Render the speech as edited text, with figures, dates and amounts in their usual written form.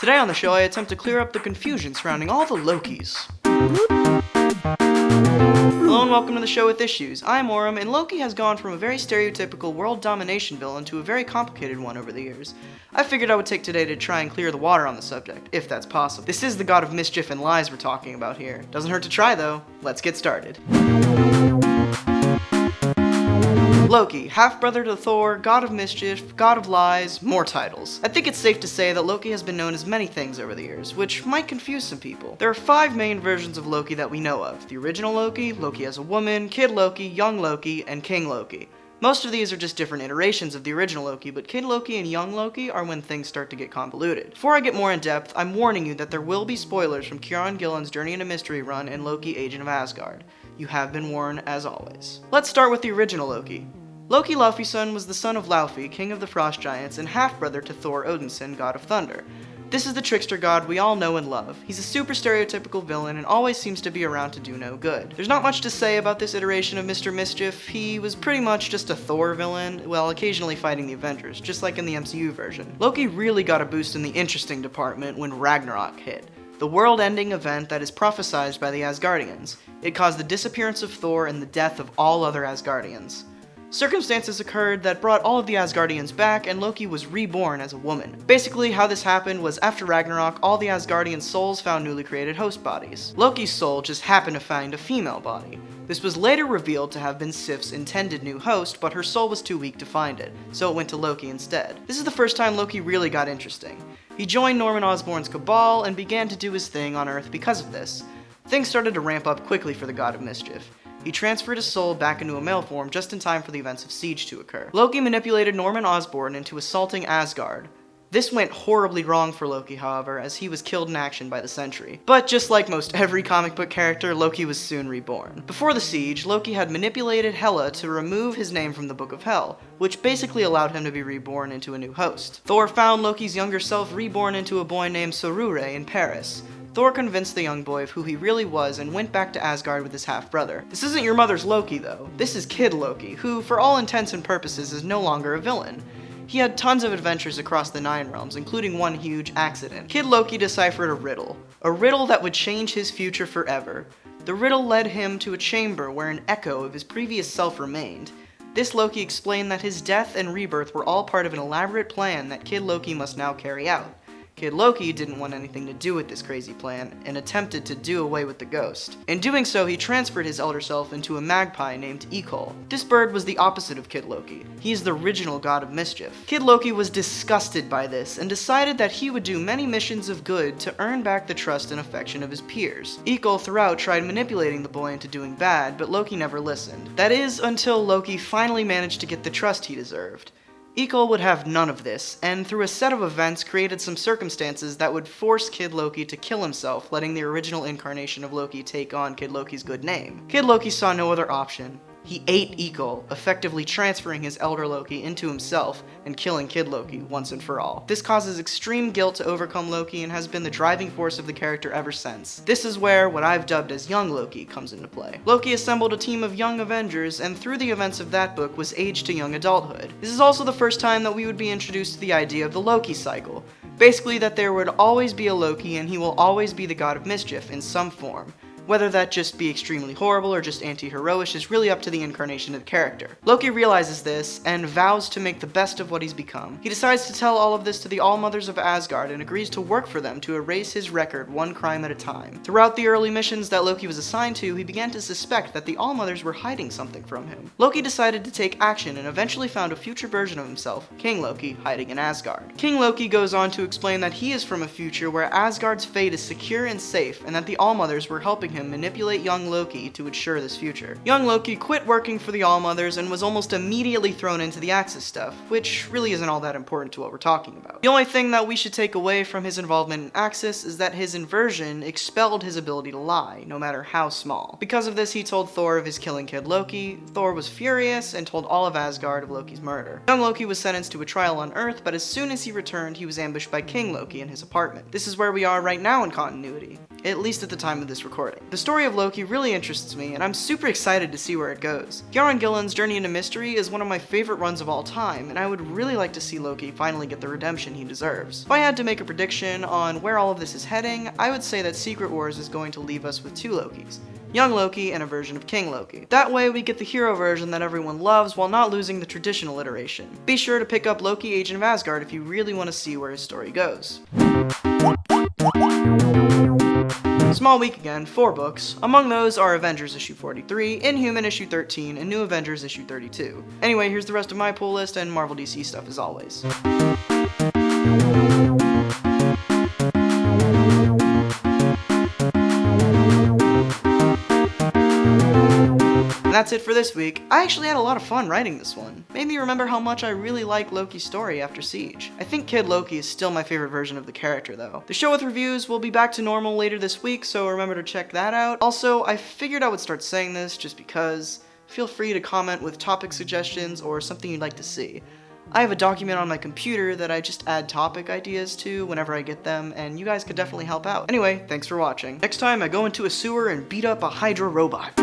Today on the show, I attempt to clear up the confusion surrounding all the Lokis. Hello and welcome to the show with issues. I'm Auram, and Loki has gone from a very stereotypical world domination villain to a very complicated one over the years. I figured I would take today to try and clear the water on the subject, if that's possible. This is the god of mischief and lies we're talking about here. Doesn't hurt to try though. Let's get started. Loki, half-brother to Thor, god of mischief, god of lies, more titles. I think it's safe to say that Loki has been known as many things over the years, which might confuse some people. There are 5 main versions of Loki that we know of: the original Loki, Loki as a woman, Kid Loki, Young Loki, and King Loki. Most of these are just different iterations of the original Loki, but Kid Loki and Young Loki are when things start to get convoluted. Before I get more in depth, I'm warning you that there will be spoilers from Kieran Gillen's Journey into Mystery run and Loki Agent of Asgard. You have been warned as always. Let's start with the original Loki. Loki Laufeyson was the son of Laufey, king of the Frost Giants, and half-brother to Thor Odinson, god of thunder. This is the trickster god we all know and love. He's a super stereotypical villain and always seems to be around to do no good. There's not much to say about this iteration of Mr. Mischief. He was pretty much just a Thor villain, while occasionally fighting the Avengers, just like in the MCU version. Loki really got a boost in the interesting department when Ragnarok hit, the world-ending event that is prophesized by the Asgardians. It caused the disappearance of Thor and the death of all other Asgardians. Circumstances occurred that brought all of the Asgardians back, and Loki was reborn as a woman. Basically, how this happened was after Ragnarok, all the Asgardian souls found newly created host bodies. Loki's soul just happened to find a female body. This was later revealed to have been Sif's intended new host, but her soul was too weak to find it, so it went to Loki instead. This is the first time Loki really got interesting. He joined Norman Osborn's Cabal and began to do his thing on Earth because of this. Things started to ramp up quickly for the God of Mischief. He transferred his soul back into a male form just in time for the events of Siege to occur. Loki manipulated Norman Osborn into assaulting Asgard. This went horribly wrong for Loki, however, as he was killed in action by the Sentry. But just like most every comic book character, Loki was soon reborn. Before the Siege, Loki had manipulated Hela to remove his name from the Book of Hell, which basically allowed him to be reborn into a new host. Thor found Loki's younger self reborn into a boy named Sorure in Paris. Thor convinced the young boy of who he really was and went back to Asgard with his half-brother. This isn't your mother's Loki though. This is Kid Loki, who for all intents and purposes is no longer a villain. He had tons of adventures across the 9 realms, including one huge accident. Kid Loki deciphered a riddle that would change his future forever. The riddle led him to a chamber where an echo of his previous self remained. This Loki explained that his death and rebirth were all part of an elaborate plan that Kid Loki must now carry out. Kid Loki didn't want anything to do with this crazy plan, and attempted to do away with the ghost. In doing so, he transferred his elder self into a magpie named Ekol. This bird was the opposite of Kid Loki. He is the original god of mischief. Kid Loki was disgusted by this, and decided that he would do many missions of good to earn back the trust and affection of his peers. Ekol throughout tried manipulating the boy into doing bad, but Loki never listened. That is, until Loki finally managed to get the trust he deserved. Ekol would have none of this, and through a set of events created some circumstances that would force Kid Loki to kill himself, letting the original incarnation of Loki take on Kid Loki's good name. Kid Loki saw no other option. He ate Ekol, effectively transferring his elder Loki into himself and killing Kid Loki once and for all. This causes extreme guilt to overcome Loki and has been the driving force of the character ever since. This is where what I've dubbed as Young Loki comes into play. Loki assembled a team of young Avengers, and through the events of that book was aged to young adulthood. This is also the first time that we would be introduced to the idea of the Loki cycle. Basically that there would always be a Loki and he will always be the god of mischief in some form. Whether that just be extremely horrible or just anti-heroish is really up to the incarnation of the character. Loki realizes this and vows to make the best of what he's become. He decides to tell all of this to the Allmothers of Asgard and agrees to work for them to erase his record one crime at a time. Throughout the early missions that Loki was assigned to, he began to suspect that the Allmothers were hiding something from him. Loki decided to take action and eventually found a future version of himself, King Loki, hiding in Asgard. King Loki goes on to explain that he is from a future where Asgard's fate is secure and safe, and that the Allmothers were helping him manipulate young Loki to ensure this future. Young Loki quit working for the Allmothers and was almost immediately thrown into the Axis stuff, which really isn't all that important to what we're talking about. The only thing that we should take away from his involvement in Axis is that his inversion expelled his ability to lie, no matter how small. Because of this, he told Thor of his killing Kid Loki. Thor was furious and told all of Asgard of Loki's murder. Young Loki was sentenced to a trial on Earth, but as soon as he returned, he was ambushed by King Loki in his apartment. This is where we are right now in continuity. at least at the time of this recording. The story of Loki really interests me, and I'm super excited to see where it goes. Kieran Gillen's Journey into Mystery is one of my favorite runs of all time, and I would really like to see Loki finally get the redemption he deserves. If I had to make a prediction on where all of this is heading, I would say that Secret Wars is going to leave us with 2 Lokis. Young Loki and a version of King Loki. That way we get the hero version that everyone loves while not losing the traditional iteration. Be sure to pick up Loki Agent of Asgard if you really want to see where his story goes. Small week again, 4 books. Among those are Avengers issue 43, Inhuman issue 13, and New Avengers issue 32. Anyway, here's the rest of my pull list and Marvel DC stuff as always. And that's it for this week. I actually had a lot of fun writing this one. Made me remember how much I really like Loki's story after Siege. I think Kid Loki is still my favorite version of the character though. The show with reviews will be back to normal later this week, so remember to check that out. Also, I figured I would start saying this just because. Feel free to comment with topic suggestions or something you'd like to see. I have a document on my computer that I just add topic ideas to whenever I get them, and you guys could definitely help out. Anyway, thanks for watching. Next time I go into a sewer and beat up a Hydra robot.